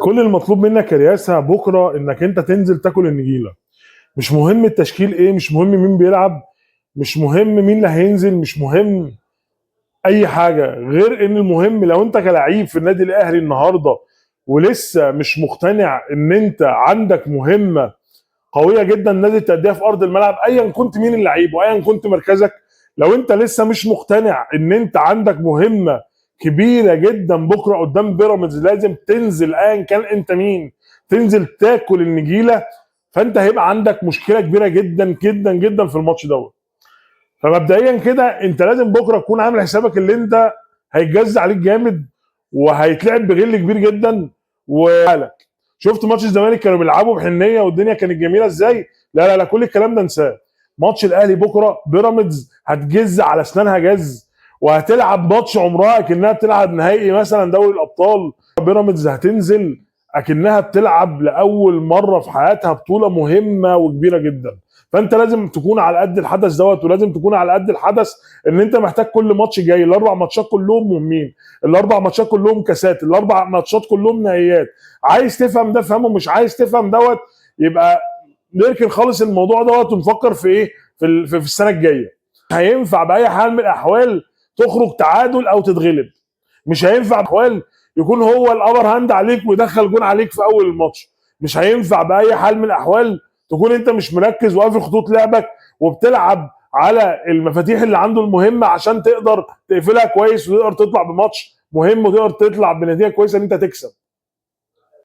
كل المطلوب منك يا رياسة بكره انك انت تنزل تاكل النجيله. مش مهم التشكيل ايه، مش مهم مين بيلعب، مش مهم مين اللي هينزل، مش مهم اي حاجه غير ان المهم لو انت كلاعب في النادي الاهلي النهارده ولسه مش مقتنع ان انت عندك مهمه قويه جدا نادي تأديها في ارض الملعب، ايا كنت مين اللعيب وايا كنت مركزك. لو انت لسه مش مقتنع ان انت عندك مهمه كبيره جدا بكره قدام بيراميدز، لازم تنزل ايا كان انت مين، تنزل تاكل النجيله. فانت هيبقى عندك مشكله كبيره جدا جدا جدا في الماتش دوت. فمبدئيا كده انت لازم بكره تكون عامل حسابك اللي انت هيتجز عليك جامد وهيتلعب بغل كبير جدا. وقالك شفت ماتش الزمالك كانوا بيلعبوا بحنيه والدنيا كانت جميله ازاي؟ لا لا لا، كل الكلام ده انساه. ماتش الاهلي بكره بيراميدز هتجز على اسنانها جز، وهتلعب ماتش عمرها اكنها بتلعب نهائي مثلا دوري الابطال. بيراميدز هتنزل اكنها بتلعب لاول مره في حياتها بطوله مهمه وكبيره جدا. فانت لازم تكون على قد الحدث دوت، ولازم تكون على قد الحدث ان انت محتاج كل ماتش جاي. الاربع ماتشات كلهم مهمين، الاربع ماتشات كلهم كاسات، الاربع ماتشات كلهم نهائيات. عايز تفهم ده فهمه، مش عايز تفهم دوت يبقى نركن خالص الموضوع دوت ونفكر في ايه، في السنه الجايه. هينفع باي حال من الاحوال تخرج تعادل او تتغلب، مش هينفع باحوال يكون هو الابر هاند عليك ويدخل جون عليك في اول الماتش. مش هينفع باي حال من الاحوال تكون انت مش مركز وقافل خطوط لعبك وبتلعب على المفاتيح اللي عنده المهمه عشان تقدر تقفلها كويس وتقدر تطلع بماتش مهم وتقدر تطلع بنتيجه كويسه ان انت تكسب.